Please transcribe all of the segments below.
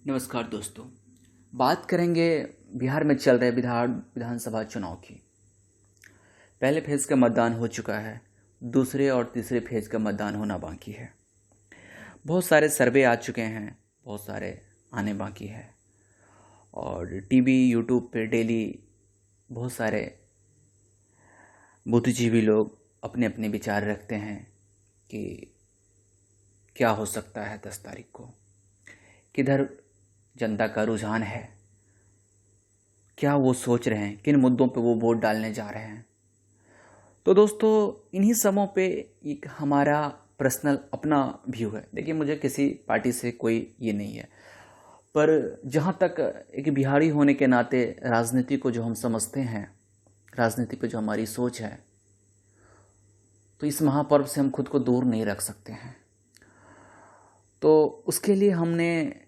नमस्कार दोस्तों। बात करेंगे बिहार में चल रहे विधानसभा चुनाव की। पहले फेज़ का मतदान हो चुका है, दूसरे और तीसरे फेज़ का मतदान होना बाकी है। बहुत सारे सर्वे आ चुके हैं, बहुत सारे आने बाकी है और टीवी यूट्यूब पे डेली बहुत सारे बुद्धिजीवी लोग अपने अपने विचार रखते हैं कि क्या हो सकता है 10 तारीख को, किधर जनता का रुझान है, क्या वो सोच रहे हैं, किन मुद्दों पे वो वोट डालने जा रहे हैं। तो दोस्तों, इन्हीं समयों पे एक हमारा पर्सनल अपना व्यू है। देखिए, मुझे किसी पार्टी से कोई ये नहीं है, पर जहाँ तक एक बिहारी होने के नाते राजनीति को जो हम समझते हैं, राजनीति पे जो हमारी सोच है, तो इस महापर्व से हम खुद को दूर नहीं रख सकते हैं। तो उसके लिए हमने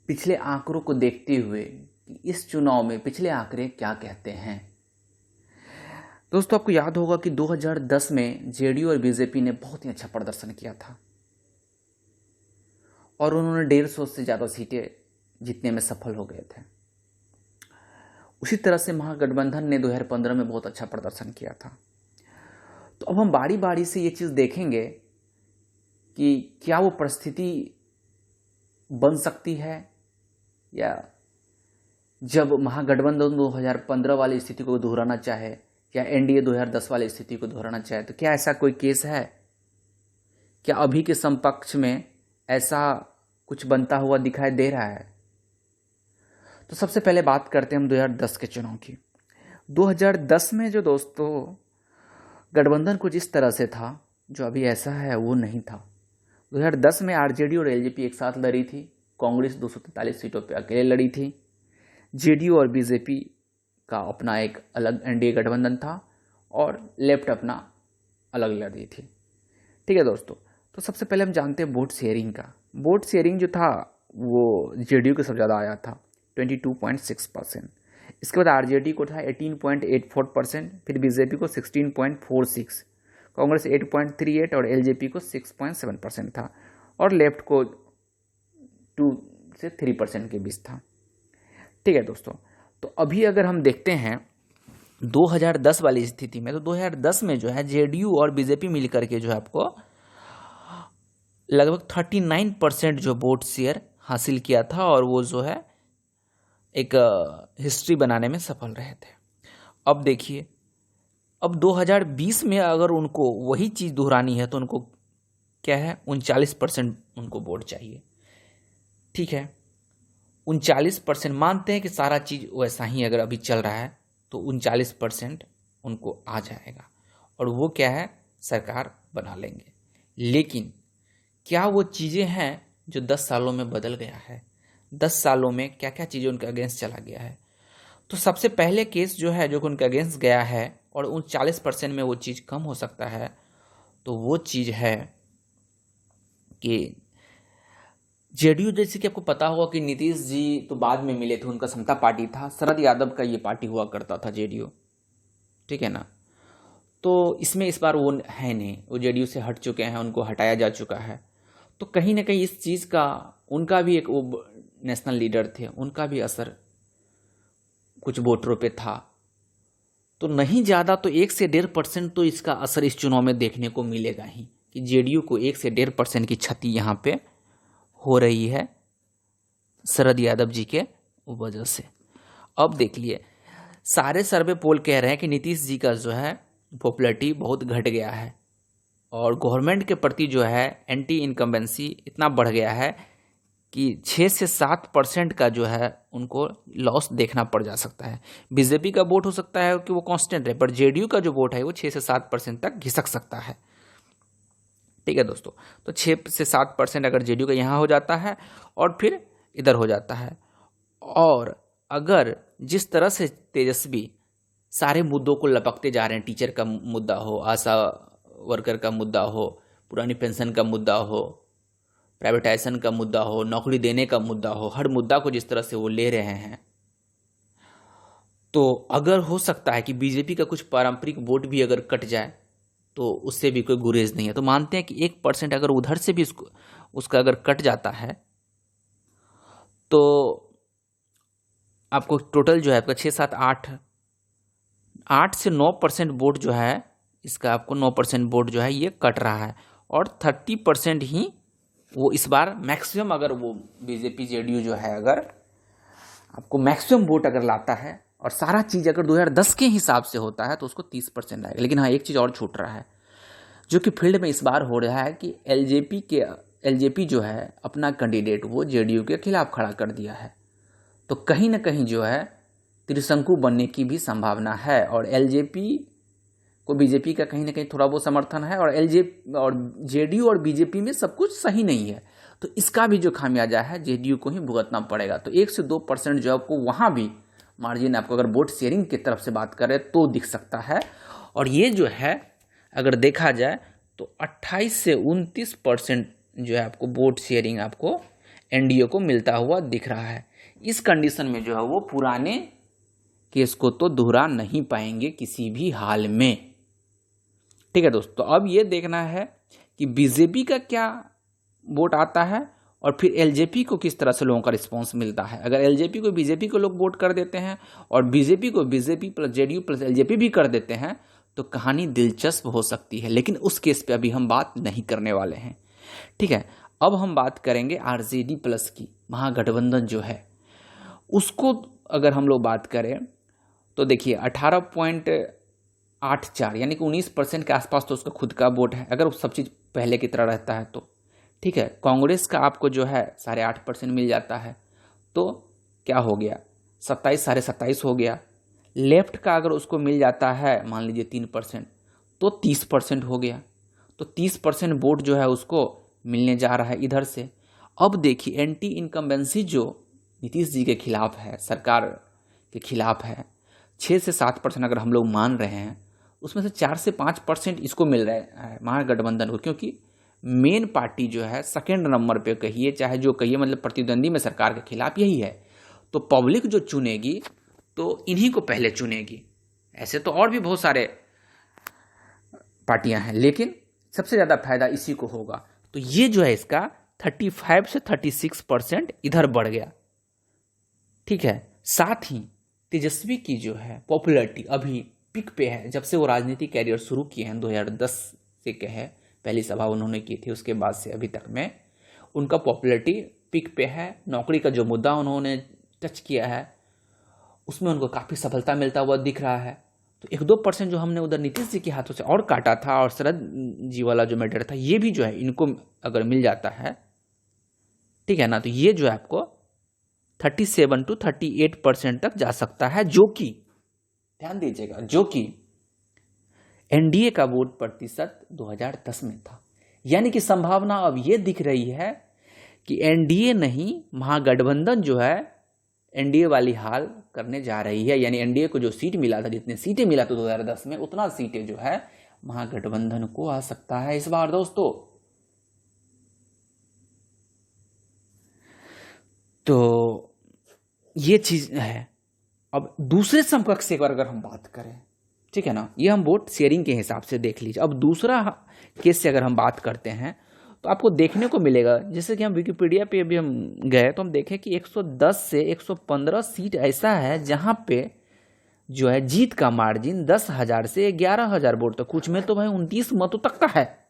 पिछले आंकड़ों को देखते हुए कि इस चुनाव में पिछले आंकड़े क्या कहते हैं। दोस्तों, आपको याद होगा कि 2010 में जेडीयू और बीजेपी ने बहुत ही अच्छा प्रदर्शन किया था और उन्होंने 150 से ज़्यादा सीटें जीतने में सफल हो गए थे। उसी तरह से महागठबंधन ने 2015 में बहुत अच्छा प्रदर्शन किया था। तो अब हम बारी बारी से ये चीज़ देखेंगे कि क्या वो परिस्थिति बन सकती है, या जब महागठबंधन 2015 वाली स्थिति को दोहराना चाहे या एनडीए 2010 वाली स्थिति को दोहराना चाहे, तो क्या ऐसा कोई केस है? क्या अभी के समकक्ष में ऐसा कुछ बनता हुआ दिखाई दे रहा है? तो सबसे पहले बात करते हैं हम 2010 के चुनाव की। 2010 में जो दोस्तों गठबंधन कुछ इस तरह से था, जो अभी ऐसा है वो नहीं था। 2010 में आरजेडी और एलजेपी एक साथ लड़ी थी, कांग्रेस 243 सीटों पर अकेले लड़ी थी, जेडीयू और बीजेपी का अपना एक अलग एनडीए गठबंधन था और लेफ्ट अपना अलग लड़ी थी। ठीक है दोस्तों, तो सबसे पहले हम जानते हैं वोट शेयरिंग का। वोट शेयरिंग जो था वो जेडीयू को सबसे ज़्यादा आया था 22.6%। इसके बाद आरजेडी को था 18.84%, फिर बीजेपी को 16.46%, कांग्रेस 8.38% और एलजेपी को 6.7% था और लेफ्ट को 2 से 3% के बीच था। ठीक है दोस्तों, तो अभी अगर हम देखते हैं 2010 वाली स्थिति में, तो 2010 में जो है जेडीयू और बीजेपी मिलकर के जो है आपको लगभग 39% जो वोट शेयर हासिल किया था और वो जो है एक हिस्ट्री बनाने में सफल रहे थे। अब देखिए, अब 2020 में अगर उनको वही चीज़ दोहरानी है तो उनको क्या है, 39% उनको वोट चाहिए। ठीक है, 39% मानते हैं कि सारा चीज़ वैसा ही अगर अभी चल रहा है तो 39% उनको आ जाएगा और वो क्या है, सरकार बना लेंगे। लेकिन क्या वो चीज़ें हैं जो 10 सालों में बदल गया है? 10 सालों में क्या क्या चीज़ें उनके अगेंस्ट चला गया है? तो सबसे पहले केस जो है जो उनके अगेंस्ट गया है और 39% में वो चीज़ कम हो सकता है, तो वो चीज़ है कि जेडीयू, जैसे कि आपको पता होगा कि नीतीश जी तो बाद में मिले थे, उनका समता पार्टी था, शरद यादव का ये पार्टी हुआ करता था जेडीयू। ठीक है ना, तो इसमें इस बार वो है नहीं, वो जेडीयू से हट चुके हैं, उनको हटाया जा चुका है। तो कहीं ना कहीं इस चीज़ का उनका भी एक, वो नेशनल लीडर थे, उनका भी असर कुछ वोटरों पे था। तो नहीं ज़्यादा तो 1 से 1.5% तो इसका असर इस चुनाव में देखने को मिलेगा ही, कि जेडीयू को 1 से 1.5% की क्षति यहाँ पे हो रही है शरद यादव जी के वजह से। अब देख लिए, सारे सर्वे पोल कह रहे हैं कि नीतीश जी का जो है पॉपुलैरिटी बहुत घट गया है और गवर्नमेंट के प्रति जो है एंटी इनकम्बेंसी इतना बढ़ गया है कि 6 से 7% का जो है उनको लॉस देखना पड़ जा सकता है। बीजेपी का वोट हो सकता है कि वो कांस्टेंट रहे, पर जेडीयू का जो वोट है वो 6 से 7% तक घिसक सकता है। ठीक है दोस्तों, तो 6 से 7% अगर जेडीयू का यहाँ हो जाता है और फिर इधर हो जाता है, और अगर जिस तरह से तेजस्वी सारे मुद्दों को लपकते जा रहे हैं, टीचर का मुद्दा हो, आशा वर्कर का मुद्दा हो, पुरानी पेंशन का मुद्दा हो, प्राइवेटाइजेशन का मुद्दा हो, नौकरी देने का मुद्दा हो, हर मुद्दा को जिस तरह से वो ले रहे हैं, तो अगर हो सकता है कि बीजेपी का कुछ पारंपरिक वोट भी अगर कट जाए तो उससे भी कोई गुरेज नहीं है। तो मानते हैं कि 1% अगर उधर से भी उसका अगर कट जाता है तो आपको टोटल जो है आपका 6, 7, 8 से 9% वोट जो है इसका, आपको 9% वोट जो है ये कट रहा है, और 30% ही वो इस बार मैक्सिमम, अगर वो बीजेपी जेडीयू जो है अगर आपको मैक्सिमम वोट अगर लाता है और सारा चीज़ अगर 2010 के हिसाब से होता है तो उसको 30% आएगा। लेकिन हाँ, एक चीज़ और छूट रहा है जो कि फील्ड में इस बार हो रहा है कि एलजेपी जो है अपना कैंडिडेट वो जेडीयू के खिलाफ खड़ा कर दिया है। तो कहीं ना कहीं जो है त्रिशंकु बनने की भी संभावना है, और एलजेपी को बीजेपी का कहीं ना कहीं थोड़ा बहुत समर्थन है, और जेडीयू और बीजेपी में सब कुछ सही नहीं है। तो इसका भी जो खामियाजा है जेडीयू को ही भुगतना पड़ेगा। तो 1 से 2% जो आपको वहाँ भी मार्जिन, आपको अगर वोट शेयरिंग की तरफ से बात करें तो दिख सकता है। और ये जो है अगर देखा जाए तो 28 से 29% जो है आपको वोट शेयरिंग आपको एनडीए को मिलता हुआ दिख रहा है। इस कंडीशन में जो है वो पुराने केस को तो दोहरा नहीं पाएंगे किसी भी हाल में। ठीक है दोस्तों, अब ये देखना है कि बीजेपी का क्या वोट आता है और फिर एलजेपी को किस तरह से लोगों का रिस्पांस मिलता है। अगर एलजेपी को बीजेपी को लोग वोट कर देते हैं और बीजेपी को BJP plus JDU plus LJP भी कर देते हैं तो कहानी दिलचस्प हो सकती है, लेकिन उस केस पे अभी हम बात नहीं करने वाले हैं। ठीक है, अब हम बात करेंगे आरजेडी प्लस की, महागठबंधन जो है उसको अगर हम लोग बात करें तो देखिए 18.84 यानी कि 19% के आसपास तो उसका खुद का वोट है, अगर सब चीज़ पहले की तरह रहता है तो। ठीक है, कांग्रेस का आपको जो है 8.5% मिल जाता है, तो क्या हो गया 27, 27.5 हो गया। लेफ्ट का अगर उसको मिल जाता है मान लीजिए 3%, तो 30% हो गया। तो 30% वोट जो है उसको मिलने जा रहा है इधर से। अब देखिए एंटी इनकम्बेंसी जो नीतीश जी के खिलाफ है, सरकार के खिलाफ है, 6 से 7% अगर हम लोग मान रहे हैं, उसमें से 4 से 5% इसको मिल रहा है महागठबंधन को, क्योंकि मेन पार्टी जो है सेकेंड नंबर पे कहिए चाहे जो कहिए, मतलब प्रतिद्वंदी में सरकार के खिलाफ यही है। तो पब्लिक जो चुनेगी तो इन्हीं को पहले चुनेगी। ऐसे तो और भी बहुत सारे पार्टियां हैं, लेकिन सबसे ज़्यादा फायदा इसी को होगा। तो ये जो है इसका 35 से 36% इधर बढ़ गया। ठीक है, साथ ही तेजस्वी की जो है पॉपुलैरिटी अभी पिक पे है। जब से वो राजनीतिक कैरियर शुरू किए हैं 2010 से कहे, पहली सभा उन्होंने की थी, उसके बाद से अभी तक में उनका पॉपुलैरिटी पिक पे है। नौकरी का जो मुद्दा उन्होंने टच किया है उसमें उनको काफ़ी सफलता मिलता हुआ दिख रहा है। तो 1-2% जो हमने उधर नीतीश जी के हाथों से और काटा था, और शरद जी वाला जो मैटर था, ये भी जो है इनको अगर मिल जाता है, ठीक है ना, तो ये जो है आपको 37 से 38% तक जा सकता है, जो कि ध्यान दीजिएगा जो कि एनडीए का वोट प्रतिशत 2010 में था। यानी कि संभावना अब ये दिख रही है कि एनडीए नहीं महागठबंधन जो है एनडीए वाली हाल करने जा रही है। यानी एनडीए को जो सीट मिला था, जितने सीटें मिला था 2010 में, उतना सीटें जो है महागठबंधन को आ सकता है इस बार दोस्तों। तो ये चीज है। अब दूसरे समकक्ष से अगर हम बात करें, ठीक है ना, ये हम वोट शेयरिंग के हिसाब से देख लीजिए। अब दूसरा केस से अगर हम बात करते हैं तो आपको देखने को मिलेगा, जैसे कि हम विकिपीडिया पे अभी हम गए तो हम देखें कि 110 से 115 सीट ऐसा है जहां पे जो है जीत का मार्जिन 10,000 से 11,000 वोट तक, कुछ में तो भाई 29 मतों तक का है।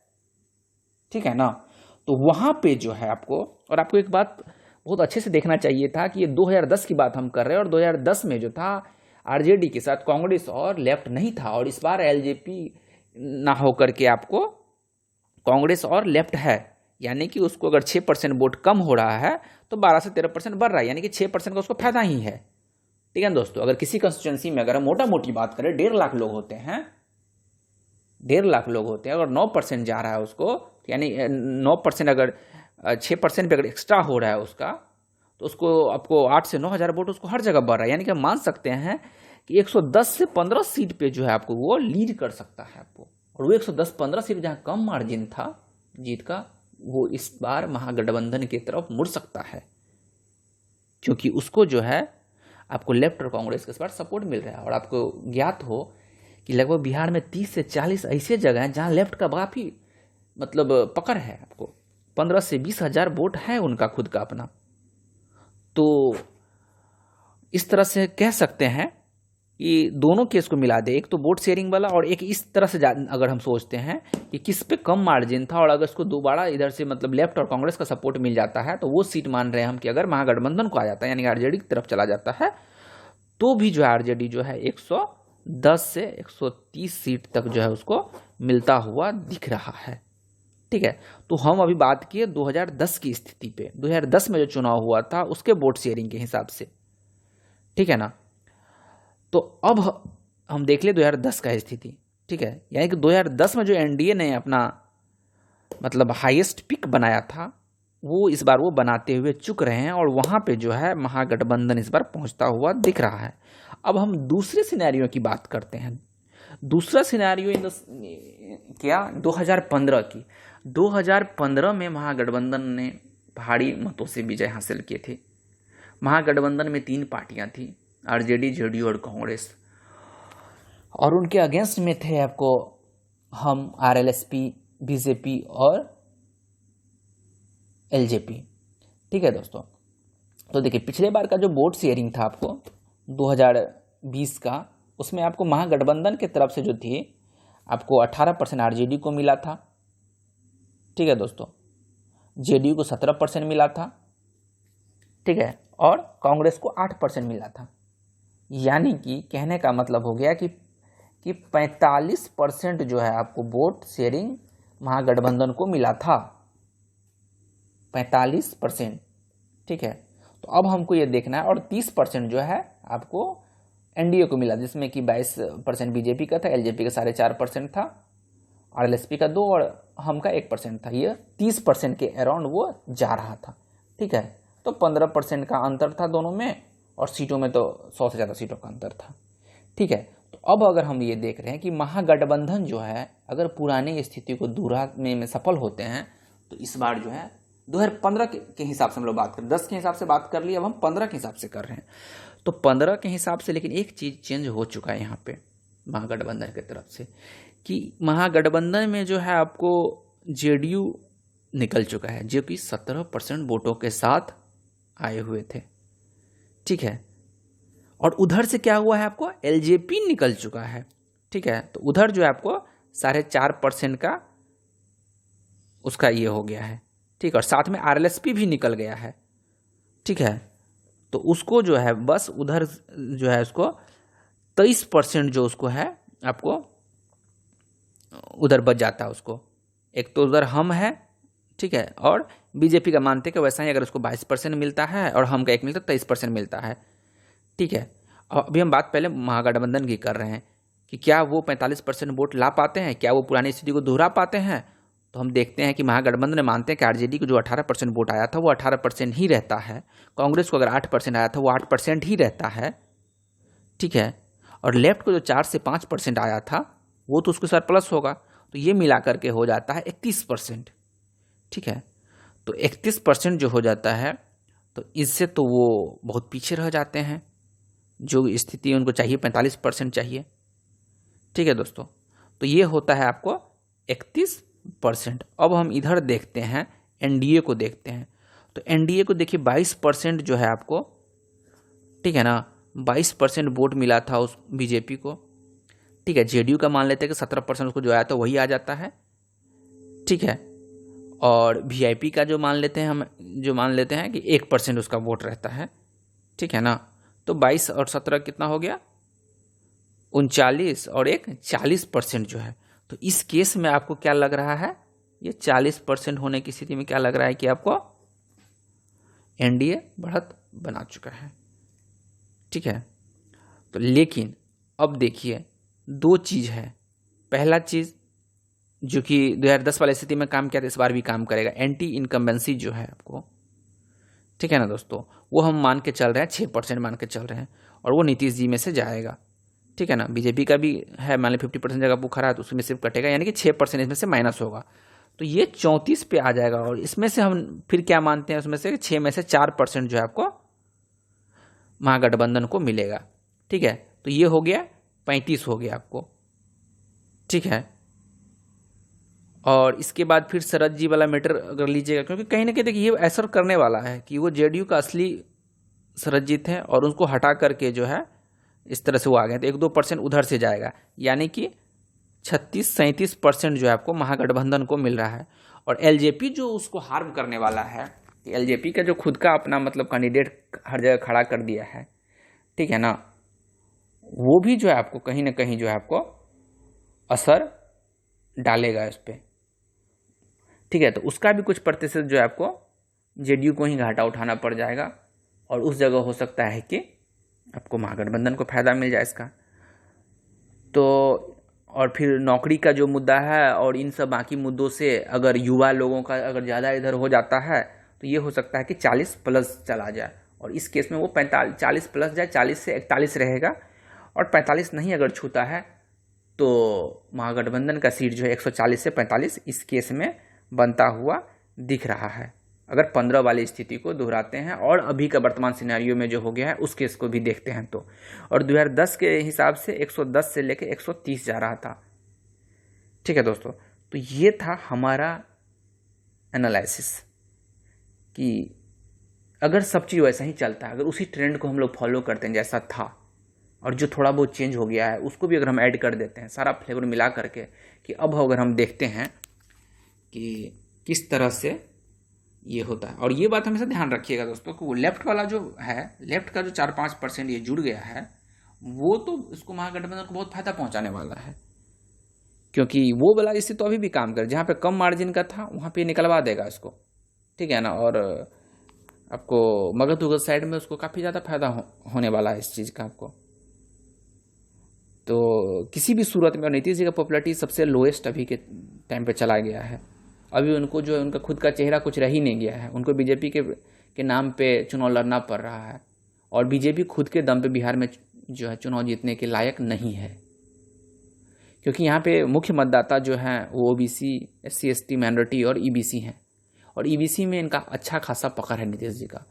ठीक है ना, तो वहां पे जो है आपको, और आपको एक बात बहुत अच्छे से देखना चाहिए था कि ये 2010 की बात हम कर रहे हैं, और 2010 में जो था आरजेडी के साथ कांग्रेस और लेफ्ट नहीं था, और इस बार एलजेपी ना होकर के आपको कांग्रेस और लेफ्ट है। यानी कि उसको अगर 6% वोट कम हो रहा है तो 12 से 13% बढ़ रहा है, यानी कि 6% का उसको फायदा ही है। ठीक है दोस्तों, अगर किसी कंस्टिट्यूंसी में अगर हम मोटा मोटी बात करें 1.5 लाख लोग होते हैं, 1.5 लाख लोग होते हैं, अगर 9% जा रहा है उसको, यानी 9% अगर 6% पे अगर एक्स्ट्रा हो रहा है उसका, तो उसको आपको 8 से 9,000 वोट उसको हर जगह बढ़ रहा है। यानी कि हम मान सकते हैं कि 110 से 15 सीट पे जो है आपको वो लीड कर सकता है आपको, और वो 110-15 सीट जहाँ कम मार्जिन था जीत का, वो इस बार महागठबंधन की तरफ मुड़ सकता है, क्योंकि उसको जो है आपको लेफ्ट और कांग्रेस के इस बार सपोर्ट मिल रहा है। और आपको ज्ञात हो कि लगभग बिहार में 30 से 40 ऐसे जगह हैं जहाँ लेफ्ट का काफ़ी मतलब पकड़ है, आपको 15 से 20 हज़ार वोट है उनका खुद का अपना। तो इस तरह से कह सकते हैं कि दोनों केस को मिला दे, एक तो वोट शेयरिंग वाला और एक इस तरह से अगर हम सोचते हैं कि किस पे कम मार्जिन था और अगर इसको दोबारा इधर से मतलब लेफ्ट और कांग्रेस का सपोर्ट मिल जाता है तो वो सीट मान रहे हैं हम कि अगर महागठबंधन को आ जाता है यानी आरजेडी की तरफ चला जाता है तो भी जो है आरजेडी जो है 110 से 130 सीट तक जो है उसको मिलता हुआ दिख रहा है। ठीक है, तो हम अभी बात किए 2010 की स्थिति पे, 2010 में जो चुनाव हुआ था उसके वोट शेयरिंग के हिसाब से। ठीक है ना, तो अब हम देख ले 2010 का स्थिति। ठीक है, यानी कि 2010 में जो एनडीए ने अपना मतलब हाईएस्ट पिक बनाया था वो इस बार वो बनाते हुए चुक रहे हैं और वहाँ पे जो है महागठबंधन इस बार पहुँचता हुआ दिख रहा है। अब हम दूसरे सिनेरियो की बात करते हैं। दूसरा सिनेरियो क्या 2015 की। 2015 में महागठबंधन ने भारी मतों से विजय हासिल किए थे। महागठबंधन में 3 पार्टियां थी, आरजेडी, जेडीयू और कांग्रेस, और उनके अगेंस्ट में थे आपको हम, आरएलएसपी, बीजेपी और एलजेपी। ठीक है दोस्तों, तो देखिए पिछले बार का जो वोट शेयरिंग था आपको 2020 का, उसमें आपको महागठबंधन के तरफ से जो थी आपको 18% आरजेडी को मिला था। ठीक है दोस्तों, जेडीयू को 17% मिला था। ठीक है, और कांग्रेस को 8% मिला था। यानी कि कहने का मतलब हो गया कि 45% जो है आपको वोट शेयरिंग महागठबंधन को मिला था, 45%। ठीक है, तो अब हमको ये देखना है, और 30% जो है आपको एनडीए को मिला, जिसमें कि 22% बीजेपी का था, एलजेपी का 4.5% था, आरएलएसपी का 2 और हम का 1% था। ये 30% के अराउंड वो जा रहा था। ठीक है, तो 15% का अंतर था दोनों में, और सीटों में तो 100 से ज़्यादा सीटों का अंतर था। ठीक है, तो अब अगर हम ये देख रहे हैं कि महागठबंधन जो है अगर पुरानी स्थिति को दोहराने में सफल होते हैं तो इस बार जो है 2015 के हिसाब से हम लोग बात करें, 10 के हिसाब से बात कर ली, अब हम 15 के हिसाब से कर रहे हैं। तो 15 के हिसाब से लेकिन एक चीज़ चेंज हो चुका है यहाँ पे महागठबंधन की तरफ से, कि महागठबंधन में जो है आपको जेडीयू निकल चुका है, जो कि 17% वोटों के साथ आए हुए थे। ठीक है, और उधर से क्या हुआ है आपको एलजेपी निकल चुका है। ठीक है, तो उधर जो है आपको 4.5% का उसका ये हो गया है। ठीक, और साथ में आरएलएसपी भी निकल गया है। ठीक है, तो उसको जो है बस उधर जो है उसको 23% जो उसको है आपको उधर बच जाता है उसको। एक तो उधर हम है, ठीक है, और बीजेपी का मानते कि वैसा ही अगर उसको 22% मिलता है और हम का एक मिलता है 23% मिलता है। ठीक है, और अभी हम बात पहले महागठबंधन की कर रहे हैं कि क्या वो 45% वोट ला पाते हैं, क्या वो पुरानी स्थिति को दोहरा पाते हैं। तो हम देखते हैं कि महागठबंधन में मानते हैं कि आरजेडी को जो 18% वोट आया था वो 18% ही रहता है, कांग्रेस को अगर 8% आया था वो 8% ही रहता है। ठीक है, और लेफ्ट को जो 4 से 5% आया था वो तो उसके साथ प्लस होगा, तो ये मिला करके हो जाता है 31%। ठीक है, तो 31% जो हो जाता है तो इससे तो वो बहुत पीछे रह जाते हैं, जो स्थिति उनको चाहिए 45% चाहिए। ठीक है दोस्तों, तो ये होता है आपको 31%। अब हम इधर देखते हैं, एनडीए को देखते हैं। तो एनडीए को देखिए 22% जो है आपको, ठीक है ना, 22% वोट मिला था उस बीजेपी को। ठीक है, जेडीयू का मान लेते हैं कि 17% उसको जो आया था वही आ जाता है। ठीक है, और वीआईपी का जो मान लेते हैं हम, जो मान लेते हैं कि 1% उसका वोट रहता है। ठीक है ना, तो 22 और 17 कितना हो गया, 39 और 1 40% जो है। तो इस केस में आपको क्या लग रहा है, ये 40% होने की स्थिति में क्या लग रहा है कि आपको एनडीए बढ़त बना चुका है। ठीक है, तो लेकिन अब देखिए 2 चीज़ है। पहला चीज़ जो कि 2010 वाली स्थिति में काम किया था इस बार भी काम करेगा, एंटी इनकम्बेंसी जो है आपको। ठीक है ना दोस्तों, वो हम मान के चल रहे हैं 6% मान के चल रहे हैं, और वो नीतीश जी में से जाएगा। ठीक है ना, बीजेपी का भी है, मान ली 50% जगह वो खड़ा है तो उसमें से कटेगा, यानी कि 6% इसमें से माइनस होगा, तो ये 34 पे आ जाएगा। और इसमें से हम फिर क्या मानते हैं, उसमें से 6 में से 4% जो है आपको महागठबंधन को मिलेगा। ठीक है, तो ये हो गया 35 हो गया आपको। ठीक है, और इसके बाद फिर शरद जी वाला मैटर अगर लीजिएगा, क्योंकि कहीं ना कहीं देखिए ये असर करने वाला है कि वो जेडीयू का असली सरजीत हैं और उनको हटा करके जो है इस तरह से वो आ गए, तो 1-2% उधर से जाएगा, यानी कि 36-37% जो है आपको महागठबंधन को मिल रहा है। और एलजेपी जो उसको हार्म करने वाला है, कि एलजेपी का जो खुद का अपना मतलब कैंडिडेट हर जगह खड़ा कर दिया है, ठीक है ना, वो भी जो है आपको कहीं ना कहीं जो है आपको असर डालेगा इस पर, ठीक है। तो उसका भी कुछ प्रतिशत जो है आपको जेडीयू को ही घाटा उठाना पड़ जाएगा, और उस जगह हो सकता है कि आपको महागठबंधन को फायदा मिल जाए इसका। तो और फिर नौकरी का जो मुद्दा है और इन सब बाकी मुद्दों से अगर युवा लोगों का अगर ज़्यादा इधर हो जाता है तो ये हो सकता है कि 40+ चला जाए, और इस केस में वो 40+ जाए, 40 से 41 रहेगा, और 45 नहीं अगर छूता है तो महागठबंधन का सीट जो है 140 से 45 इस केस में बनता हुआ दिख रहा है, अगर 15 वाली स्थिति को दोहराते हैं और अभी का वर्तमान सिनेरियो में जो हो गया है उस केस को भी देखते हैं तो। और 2010 के हिसाब से 110 से लेकर 130 जा रहा था, ठीक है दोस्तों। तो ये था हमारा एनालिसिस कि अगर सब चीज़ वैसा ही चलता है, अगर उसी ट्रेंड को हम लोग फॉलो करते हैं जैसा था, और जो थोड़ा बहुत चेंज हो गया है उसको भी अगर हम ऐड कर देते हैं, सारा फ्लेवर मिला करके, कि अब अगर हम देखते हैं कि किस तरह से ये होता है। और ये बात हमेशा ध्यान रखिएगा दोस्तों कि वो लेफ्ट वाला जो है, लेफ्ट का जो 4-5% ये जुड़ गया है, वो तो इसको महागठबंधन को बहुत फायदा पहुंचाने वाला है, क्योंकि वो वाला स्थिति तो अभी भी काम कर, जहाँ पे कम मार्जिन का था वहाँ पे निकलवा देगा इसको, ठीक है ना। और आपको मगध उगध साइड में उसको काफ़ी ज़्यादा फायदा होने वाला है इस चीज़ का आपको। तो किसी भी सूरत में, और नीतीश जी का पॉपुलैरिटी सबसे लोएस्ट अभी के टाइम पे चला गया है। अभी उनको जो है उनका खुद का चेहरा कुछ रह ही नहीं गया है, उनको बीजेपी के नाम पे चुनाव लड़ना पड़ रहा है, और बीजेपी खुद के दम पे बिहार में जो है चुनाव जीतने के लायक नहीं है, क्योंकि यहाँ पे मुख्य मतदाता जो हैं वो ओबीसी, SC ST माइनॉरिटी और EBC हैं, और EBC में इनका अच्छा खासा पकड़ है नीतीश जी का।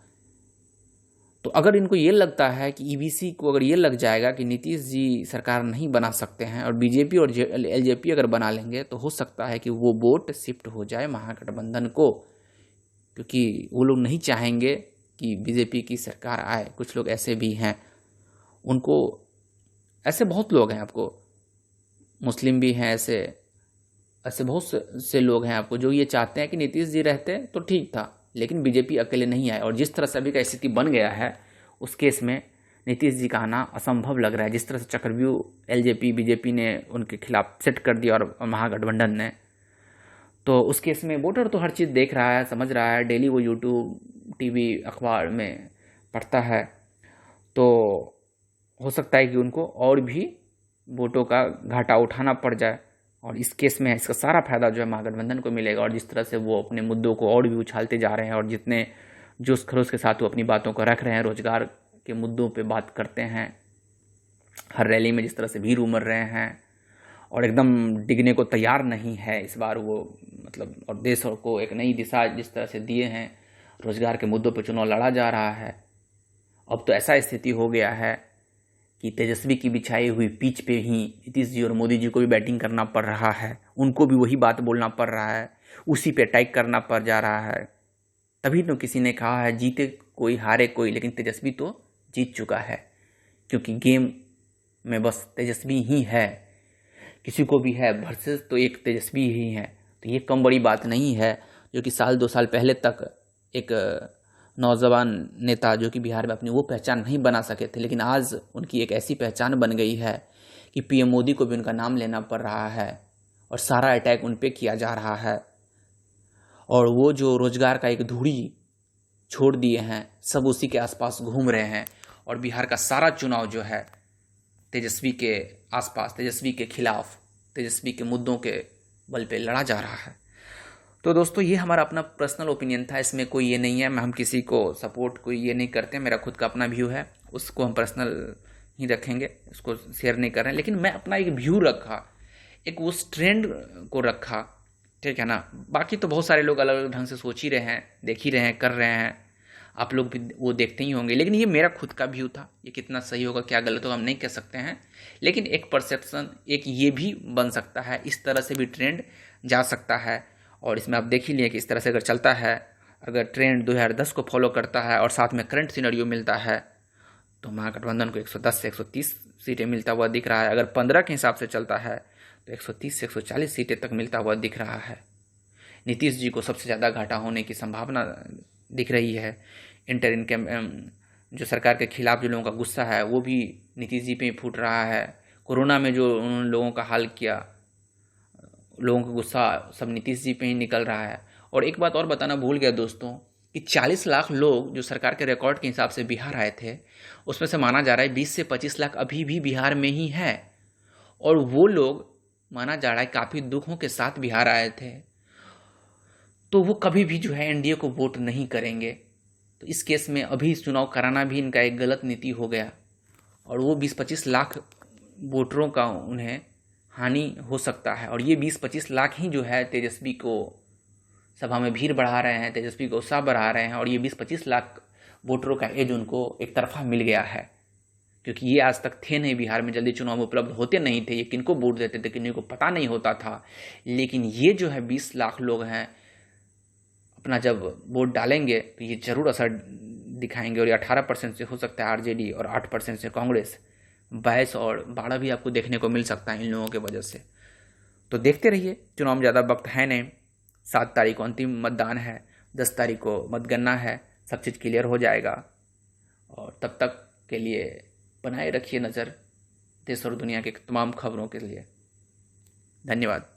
तो अगर इनको ये लगता है कि EBC को अगर ये लग जाएगा कि नीतीश जी सरकार नहीं बना सकते हैं और बीजेपी और LJP अगर बना लेंगे, तो हो सकता है कि वो वोट शिफ्ट हो जाए महागठबंधन को, क्योंकि वो लोग नहीं चाहेंगे कि बीजेपी की सरकार आए। कुछ लोग ऐसे भी हैं, उनको ऐसे बहुत लोग हैं, आपको मुस्लिम भी हैं, ऐसे बहुत से लोग हैं आपको जो ये चाहते हैं कि नीतीश जी रहते तो ठीक था, लेकिन बीजेपी अकेले नहीं आए। और जिस तरह से अभी का स्थिति बन गया है उस केस में नीतीश जी का आना असंभव लग रहा है। जिस तरह से चक्रव्यूह LJP बीजेपी ने उनके खिलाफ सेट कर दिया और महागठबंधन ने, तो उस केस में वोटर तो हर चीज़ देख रहा है, समझ रहा है, डेली वो यूट्यूब, TV, अखबार में पढ़ता है, तो हो सकता है कि उनको और भी वोटों का घाटा उठाना पड़ जाए, और इस केस में इसका सारा फायदा जो है महागठबंधन को मिलेगा। और जिस तरह से वो अपने मुद्दों को और भी उछालते जा रहे हैं, और जितने जोश खरोश के साथ वो अपनी बातों को रख रहे हैं, रोजगार के मुद्दों पे बात करते हैं, हर रैली में जिस तरह से भीड़ उमड़ रहे हैं, और एकदम डिगने को तैयार नहीं है इस बार वो, मतलब, और देश को एक नई दिशा जिस तरह से दिए हैं, रोजगार के मुद्दों पर चुनाव लड़ा जा रहा है। अब तो ऐसा स्थिति हो गया है कि तेजस्वी की बिछाई हुई पिच पे ही नीतीश जी और मोदी जी को भी बैटिंग करना पड़ रहा है, उनको भी वही बात बोलना पड़ रहा है, उसी पे अटैक करना पड़ जा रहा है। तभी तो किसी ने कहा है जीते कोई हारे कोई, लेकिन तेजस्वी तो जीत चुका है, क्योंकि गेम में बस तेजस्वी ही है, किसी को भी है वर्सेस तो एक तेजस्वी ही है। तो ये कम बड़ी बात नहीं है, जो कि 1-2 साल पहले तक एक नौजवान नेता जो कि बिहार में अपनी वो पहचान नहीं बना सके थे, लेकिन आज उनकी एक ऐसी पहचान बन गई है कि PM मोदी को भी उनका नाम लेना पड़ रहा है, और सारा अटैक उन पे किया जा रहा है। और वो जो रोजगार का एक धुरी छोड़ दिए हैं, सब उसी के आसपास घूम रहे हैं, और बिहार का सारा चुनाव जो है तेजस्वी के आसपास, तेजस्वी के खिलाफ, तेजस्वी के मुद्दों के बल पे लड़ा जा रहा है। तो दोस्तों ये हमारा अपना पर्सनल ओपिनियन था, इसमें कोई ये नहीं है, हम किसी को सपोर्ट कोई ये नहीं करते, मेरा खुद का अपना व्यू है, उसको हम पर्सनल ही रखेंगे, उसको शेयर नहीं कर रहे हैं। लेकिन मैं अपना एक व्यू रखा, एक उस ट्रेंड को रखा, ठीक है ना। बाकी तो बहुत सारे लोग अलग अलग ढंग से सोच ही रहे हैं, देख ही रहे हैं, कर रहे हैं, आप लोग भी वो देखते ही होंगे, लेकिन ये मेरा खुद का व्यू था। ये कितना सही होगा क्या गलत होगा हम नहीं कह सकते हैं, लेकिन एक परसेप्शन एक ये भी बन सकता है, इस तरह से भी ट्रेंड जा सकता है। और इसमें आप देख ही लिए कि इस तरह से अगर चलता है अगर ट्रेंड 2010 को फॉलो करता है और साथ में करंट सिनेरियो मिलता है तो महागठबंधन को 110 से 130 सीटें मिलता हुआ दिख रहा है। अगर 15 के हिसाब से चलता है तो 130 से 140 सीटें तक मिलता हुआ दिख रहा है। नीतीश जी को सबसे ज़्यादा घाटा होने की संभावना दिख रही है। इंटर इनकम जो सरकार के खिलाफ जो लोगों का गुस्सा है वो भी नीतीश जी पे ही फूट रहा है। कोरोना में जो उन्होंने लोगों का हाल किया, लोगों का गुस्सा सब नीतीश जी पे ही निकल रहा है। और एक बात और बताना भूल गया दोस्तों कि 40 लाख लोग जो सरकार के रिकॉर्ड के हिसाब से बिहार आए थे, उसमें से माना जा रहा है 20 से 25 लाख अभी भी बिहार में ही है। और वो लोग माना जा रहा है काफ़ी दुखों के साथ बिहार आए थे, तो वो कभी भी जो है एनडीए को वोट नहीं करेंगे। तो इस केस में अभी चुनाव कराना भी इनका एक गलत नीति हो गया और वो 20-25 लाख वोटरों का उन्हें हानि हो सकता है। और ये 20-25 लाख ही जो है तेजस्वी को सभा में भीड़ बढ़ा रहे हैं, तेजस्वी को उत्साह बढ़ा रहे हैं। और ये 20-25 लाख वोटरों का एज उनको एक तरफा मिल गया है, क्योंकि ये आज तक थे नहीं बिहार में, जल्दी चुनाव में उपलब्ध होते नहीं थे, ये किनको वोट देते थे किनको पता नहीं होता था। लेकिन ये जो है 20 लाख लोग हैं, अपना जब वोट डालेंगे तो ये जरूर असर दिखाएंगे। और ये 18% से हो सकता है आरजेडी और 8% से कांग्रेस, 22 और 12 भी आपको देखने को मिल सकता है इन लोगों की वजह से। तो देखते रहिए, चुनाव में ज़्यादा वक्त है नहीं, 7 तारीख को अंतिम मतदान है, 10 तारीख को मतगणना है, सब चीज़ क्लियर हो जाएगा। और तब तक के लिए बनाए रखिए नज़र देश और दुनिया की तमाम खबरों के लिए। धन्यवाद।